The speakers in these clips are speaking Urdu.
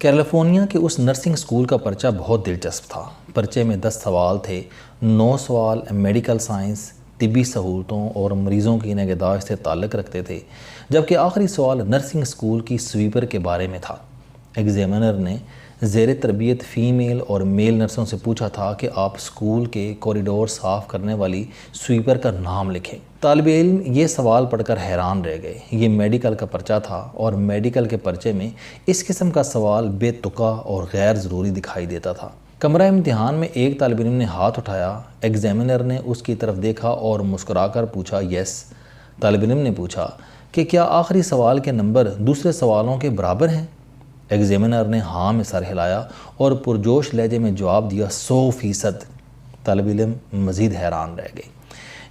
کیلیفورنیا کے اس نرسنگ اسکول کا پرچہ بہت دلچسپ تھا۔ پرچے میں 10 سوال تھے، 9 سوال میڈیکل سائنس، طبی سہولتوں اور مریضوں کی نگہداشت سے تعلق رکھتے تھے، جبکہ آخری سوال نرسنگ اسکول کی سویپر کے بارے میں تھا۔ ایگزامینر نے زیر تربیت فیمیل اور میل نرسوں سے پوچھا تھا کہ آپ اسکول کے کوریڈور صاف کرنے والی سویپر کا نام لکھیں۔ طالب علم یہ سوال پڑھ کر حیران رہ گئے۔ یہ میڈیکل کا پرچہ تھا اور میڈیکل کے پرچے میں اس قسم کا سوال بے تکا اور غیر ضروری دکھائی دیتا تھا۔ کمرہ امتحان میں ایک طالب علم نے ہاتھ اٹھایا۔ ایگزامینر نے اس کی طرف دیکھا اور مسکرا کر پوچھا یس۔ طالب علم نے پوچھا کہ کیا آخری سوال کے نمبر دوسرے سوالوں کے برابر ہیں؟ ایگزامینر نے ہاں میں سر ہلایا اور پرجوش لہجے میں جواب دیا 100%۔ طالب علم مزید حیران رہ گئے۔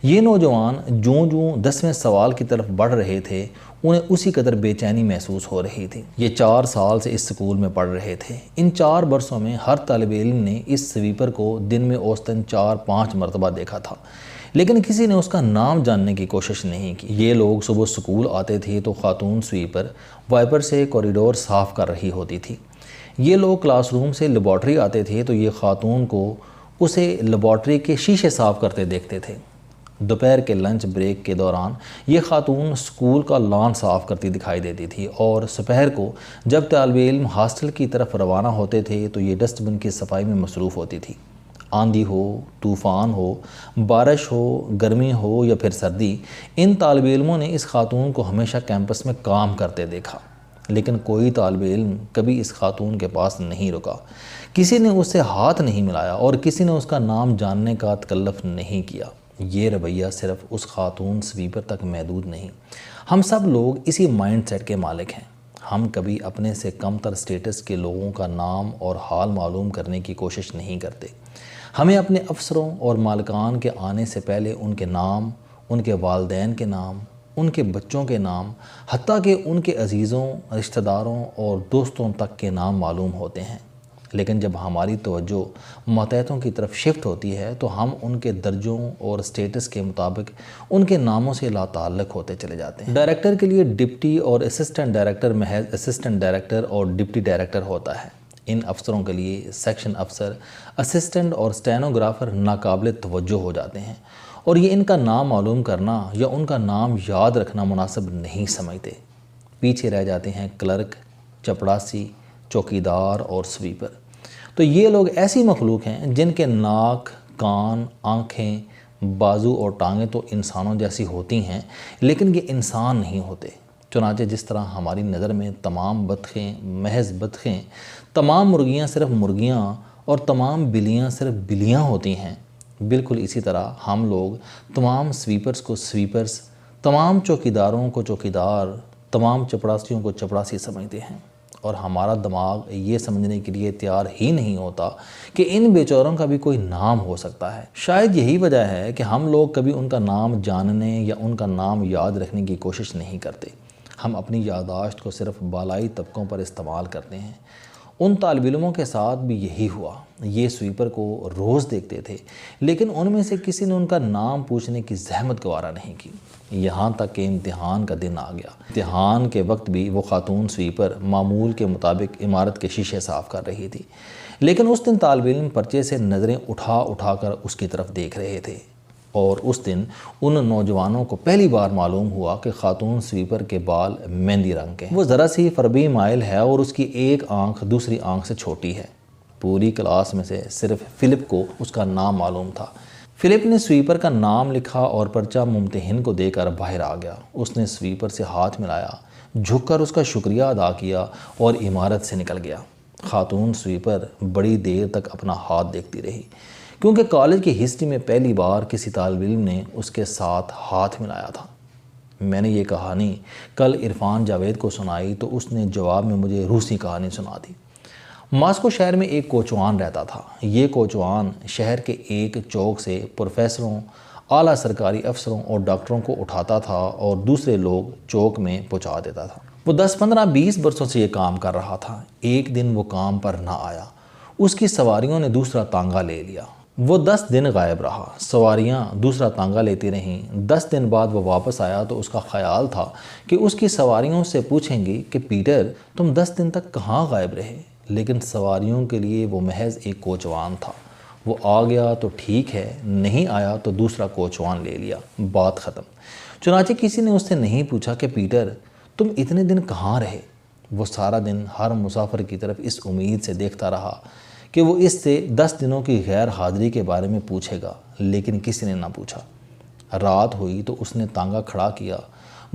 یہ نوجوان جوں 10ویں سوال کی طرف بڑھ رہے تھے، انہیں اسی قدر بے چینی محسوس ہو رہی تھی۔ یہ 4 سال سے اس سکول میں پڑھ رہے تھے۔ ان 4 برسوں میں ہر طالب علم نے اس سویپر کو دن میں اوسطاً 4-5 مرتبہ دیکھا تھا، لیکن کسی نے اس کا نام جاننے کی کوشش نہیں کی۔ یہ لوگ صبح سکول آتے تھے تو خاتون سویپر وائپر سے کوریڈور صاف کر رہی ہوتی تھی۔ یہ لوگ کلاس روم سے لیبارٹری آتے تھے تو یہ خاتون کو اسے لیبارٹری کے شیشے صاف کرتے دیکھتے تھے۔ دوپہر کے لنچ بریک کے دوران یہ خاتون سکول کا لان صاف کرتی دکھائی دیتی تھی اور دوپہر کو جب طالب علم ہاسٹل کی طرف روانہ ہوتے تھے تو یہ ڈسٹ بن کی صفائی میں مصروف ہوتی تھی۔ آندھی ہو، طوفان ہو، بارش ہو، گرمی ہو یا پھر سردی، ان طالب علموں نے اس خاتون کو ہمیشہ کیمپس میں کام کرتے دیکھا، لیکن کوئی طالب علم کبھی اس خاتون کے پاس نہیں رکا۔ کسی نے اس سے ہاتھ نہیں ملایا اور کسی نے اس کا نام جاننے کا تکلف نہیں کیا۔ یہ رویہ صرف اس خاتون سویپر تک محدود نہیں، ہم سب لوگ اسی مائنڈ سیٹ کے مالک ہیں۔ ہم کبھی اپنے سے کم تر سٹیٹس کے لوگوں کا نام اور حال معلوم کرنے کی کوشش نہیں کرتے۔ ہمیں اپنے افسروں اور مالکان کے آنے سے پہلے ان کے نام، ان کے والدین کے نام، ان کے بچوں کے نام، حتیٰ کہ ان کے عزیزوں، رشتہ داروں اور دوستوں تک کے نام معلوم ہوتے ہیں۔ لیکن جب ہماری توجہ ماتحتوں کی طرف شفٹ ہوتی ہے تو ہم ان کے درجوں اور سٹیٹس کے مطابق ان کے ناموں سے لا تعلق ہوتے چلے جاتے ہیں۔ ڈائریکٹر کے لیے ڈپٹی اور اسسٹنٹ ڈائریکٹر محض اسسٹنٹ ڈائریکٹر اور ڈپٹی ڈائریکٹر ہوتا ہے۔ ان افسروں کے لیے سیکشن افسر، اسسٹنٹ اور اسٹینوگرافر ناقابل توجہ ہو جاتے ہیں اور یہ ان کا نام معلوم کرنا یا ان کا نام یاد رکھنا مناسب نہیں سمجھتے۔ پیچھے رہ جاتے ہیں کلرک، چپڑاسی، چوکیدار اور سویپر۔ تو یہ لوگ ایسی مخلوق ہیں جن کے ناک، کان، آنکھیں، بازو اور ٹانگیں تو انسانوں جیسی ہوتی ہیں، لیکن یہ انسان نہیں ہوتے۔ چنانچہ جس طرح ہماری نظر میں تمام بطخیں محض بطخیں، تمام مرغیاں صرف مرغیاں اور تمام بلیاں صرف بلیاں ہوتی ہیں، بالکل اسی طرح ہم لوگ تمام سویپرز کو سویپرز، تمام چوکیداروں کو چوکیدار، تمام چپڑاسیوں کو چپڑاسی سمجھتے ہیں، اور ہمارا دماغ یہ سمجھنے کے لیے تیار ہی نہیں ہوتا کہ ان بیچاروں کا بھی کوئی نام ہو سکتا ہے۔ شاید یہی وجہ ہے کہ ہم لوگ کبھی ان کا نام جاننے یا ان کا نام یاد رکھنے کی کوشش نہیں کرتے۔ ہم اپنی یادداشت کو صرف بالائی طبقوں پر استعمال کرتے ہیں۔ ان طالب علموں کے ساتھ بھی یہی ہوا۔ یہ سویپر کو روز دیکھتے تھے، لیکن ان میں سے کسی نے ان کا نام پوچھنے کی زحمت گوارا نہیں کی، یہاں تک کہ امتحان کا دن آ گیا۔ امتحان کے وقت بھی وہ خاتون سویپر معمول کے مطابق عمارت کے شیشے صاف کر رہی تھی، لیکن اس دن طالب علم پرچے سے نظریں اٹھا کر اس کی طرف دیکھ رہے تھے، اور اس دن ان نوجوانوں کو پہلی بار معلوم ہوا کہ خاتون سویپر کے بال مہندی رنگ کے ہیں۔ وہ ذرا سی فربی مائل ہے اور اس کی ایک آنکھ دوسری آنکھ سے چھوٹی ہے۔ پوری کلاس میں سے صرف فلپ کو اس کا نام معلوم تھا۔ فلپ نے سویپر کا نام لکھا اور پرچہ ممتحن کو دے کر باہر آ گیا۔ اس نے سویپر سے ہاتھ ملایا، جھک کر اس کا شکریہ ادا کیا اور عمارت سے نکل گیا۔ خاتون سویپر بڑی دیر تک اپنا ہاتھ دیکھتی رہی، کیونکہ کالج کی ہسٹری میں پہلی بار کسی طالب علم نے اس کے ساتھ ہاتھ ملایا تھا۔ میں نے یہ کہانی کل عرفان جاوید کو سنائی تو اس نے جواب میں مجھے روسی کہانی سنا دی۔ ماسکو شہر میں ایک کوچوان رہتا تھا۔ یہ کوچوان شہر کے ایک چوک سے پروفیسروں، اعلیٰ سرکاری افسروں اور ڈاکٹروں کو اٹھاتا تھا اور دوسرے لوگ چوک میں پہنچا دیتا تھا۔ وہ 10, 15, 20 برسوں سے یہ کام کر رہا تھا۔ ایک دن وہ کام پر نہ آیا، اس کی سواریوں نے دوسرا تانگا لے لیا۔ وہ 10 دن غائب رہا، سواریاں دوسرا تانگا لیتی رہیں۔ 10 دن بعد وہ واپس آیا تو اس کا خیال تھا کہ اس کی سواریوں سے پوچھیں گی کہ پیٹر تم 10 دن تک کہاں غائب رہے؟ لیکن سواریوں کے لیے وہ محض ایک کوچوان تھا۔ وہ آ گیا تو ٹھیک ہے، نہیں آیا تو دوسرا کوچوان لے لیا، بات ختم۔ چنانچہ کسی نے اس سے نہیں پوچھا کہ پیٹر تم اتنے دن کہاں رہے؟ وہ سارا دن ہر مسافر کی طرف اس امید سے دیکھتا رہا کہ وہ اس سے 10 دنوں کی غیر حاضری کے بارے میں پوچھے گا، لیکن کسی نے نہ پوچھا۔ رات ہوئی تو اس نے تانگا کھڑا کیا،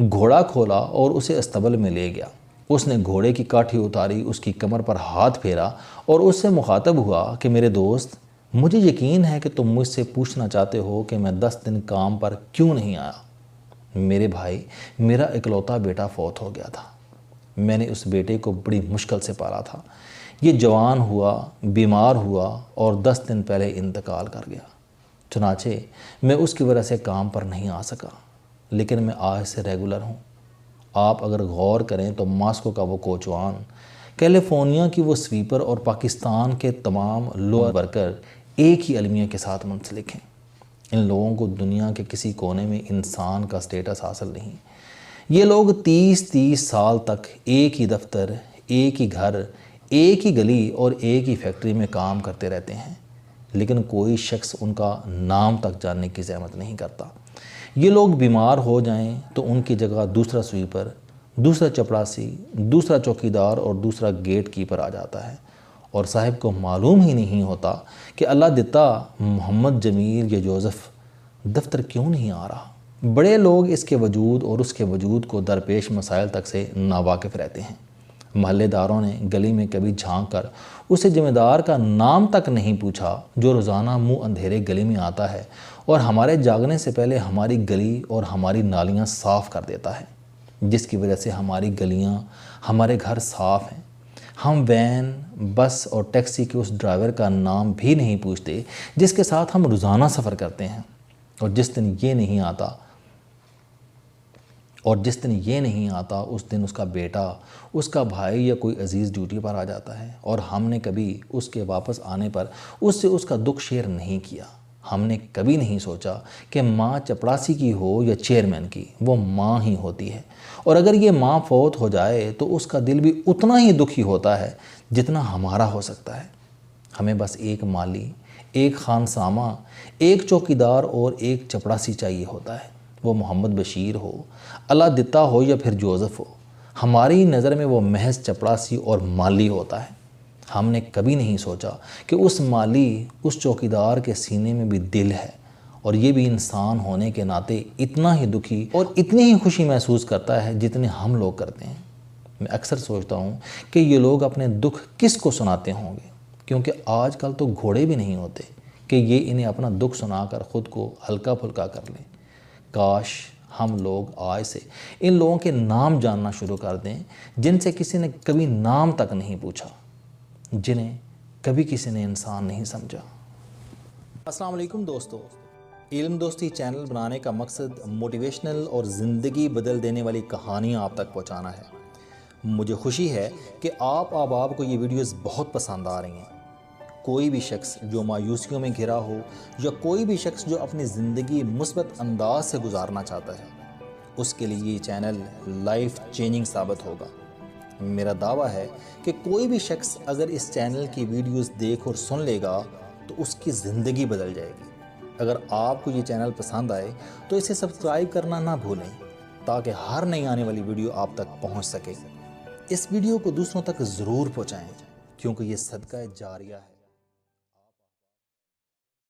گھوڑا کھولا اور اسے استبل میں لے گیا۔ اس نے گھوڑے کی کاٹھی اتاری، اس کی کمر پر ہاتھ پھیرا اور اس سے مخاطب ہوا کہ میرے دوست، مجھے یقین ہے کہ تم مجھ سے پوچھنا چاہتے ہو کہ میں 10 دن کام پر کیوں نہیں آیا۔ میرے بھائی، میرا اکلوتا بیٹا فوت ہو گیا تھا۔ میں نے اس بیٹے کو بڑی مشکل سے پالا تھا۔ یہ جوان ہوا، بیمار ہوا اور 10 دن پہلے انتقال کر گیا۔ چنانچہ میں اس کی وجہ سے کام پر نہیں آ سکا، لیکن میں آج سے ریگولر ہوں۔ آپ اگر غور کریں تو ماسکو کا وہ کوچوان، کیلیفورنیا کی وہ سویپر اور پاکستان کے تمام لوور ورکر ایک ہی المیہ کے ساتھ منسلک ہیں۔ ان لوگوں کو دنیا کے کسی کونے میں انسان کا سٹیٹس حاصل نہیں۔ یہ لوگ 30 سال تک ایک ہی دفتر، ایک ہی گھر، ایک ہی گلی اور ایک ہی فیکٹری میں کام کرتے رہتے ہیں، لیکن کوئی شخص ان کا نام تک جاننے کی زحمت نہیں کرتا۔ یہ لوگ بیمار ہو جائیں تو ان کی جگہ دوسرا سویپر، دوسرا چپڑاسی، دوسرا چوکیدار اور دوسرا گیٹ کیپر آ جاتا ہے، اور صاحب کو معلوم ہی نہیں ہوتا کہ اللہ دتا محمد جمیل یا جوزف دفتر کیوں نہیں آ رہا۔ بڑے لوگ اس کے وجود اور اس کے وجود کو درپیش مسائل تک سے ناواقف رہتے ہیں۔ محلے داروں نے گلی میں کبھی جھانک کر اسے ذمہ دار کا نام تک نہیں پوچھا، جو روزانہ منہ اندھیرے گلی میں آتا ہے اور ہمارے جاگنے سے پہلے ہماری گلی اور ہماری نالیاں صاف کر دیتا ہے، جس کی وجہ سے ہماری گلیاں، ہمارے گھر صاف ہیں۔ ہم وین، بس اور ٹیکسی کے اس ڈرائیور کا نام بھی نہیں پوچھتے جس کے ساتھ ہم روزانہ سفر کرتے ہیں، اور جس دن یہ نہیں آتا اس دن اس کا بیٹا، اس کا بھائی یا کوئی عزیز ڈیوٹی پر آ جاتا ہے، اور ہم نے کبھی اس کے واپس آنے پر اس سے اس کا دکھ شیئر نہیں کیا۔ ہم نے کبھی نہیں سوچا کہ ماں چپڑاسی کی ہو یا چیئرمین کی، وہ ماں ہی ہوتی ہے، اور اگر یہ ماں فوت ہو جائے تو اس کا دل بھی اتنا ہی دکھی ہوتا ہے جتنا ہمارا ہو سکتا ہے۔ ہمیں بس ایک مالی، ایک خانسامہ، ایک چوکیدار اور ایک چپڑاسی چاہیے ہوتا ہے، وہ محمد بشیر ہو، اللہ دتا ہو یا پھر جوزف ہو۔ ہماری نظر میں وہ محض چپڑاسی اور مالی ہوتا ہے۔ ہم نے کبھی نہیں سوچا کہ اس مالی، اس چوکیدار کے سینے میں بھی دل ہے، اور یہ بھی انسان ہونے کے ناطے اتنا ہی دکھی اور اتنی ہی خوشی محسوس کرتا ہے جتنے ہم لوگ کرتے ہیں۔ میں اکثر سوچتا ہوں کہ یہ لوگ اپنے دکھ کس کو سناتے ہوں گے، کیونکہ آج کل تو گھوڑے بھی نہیں ہوتے کہ یہ انہیں اپنا دکھ سنا کر خود کو ہلکا پھلکا کر لیں۔ کاش ہم لوگ آج سے ان لوگوں کے نام جاننا شروع کر دیں جن سے کسی نے کبھی نام تک نہیں پوچھا، جنہیں کبھی کسی نے انسان نہیں سمجھا۔ السلام علیکم دوستو، علم دوستی چینل بنانے کا مقصد موٹیویشنل اور زندگی بدل دینے والی کہانیاں آپ تک پہنچانا ہے۔ مجھے خوشی ہے کہ آپ احباب کو یہ ویڈیوز بہت پسند آ رہی ہیں۔ کوئی بھی شخص جو مایوسیوں میں گھرا ہو یا کوئی بھی شخص جو اپنی زندگی مثبت انداز سے گزارنا چاہتا ہے، اس کے لیے یہ چینل لائف چینجنگ ثابت ہوگا۔ میرا دعویٰ ہے کہ کوئی بھی شخص اگر اس چینل کی ویڈیوز دیکھ اور سن لے گا تو اس کی زندگی بدل جائے گی۔ اگر آپ کو یہ چینل پسند آئے تو اسے سبسکرائب کرنا نہ بھولیں تاکہ ہر نئی آنے والی ویڈیو آپ تک پہنچ سکے۔ اس ویڈیو کو دوسروں تک ضرور پہنچائیں کیونکہ یہ صدقہ جاریہ ہے۔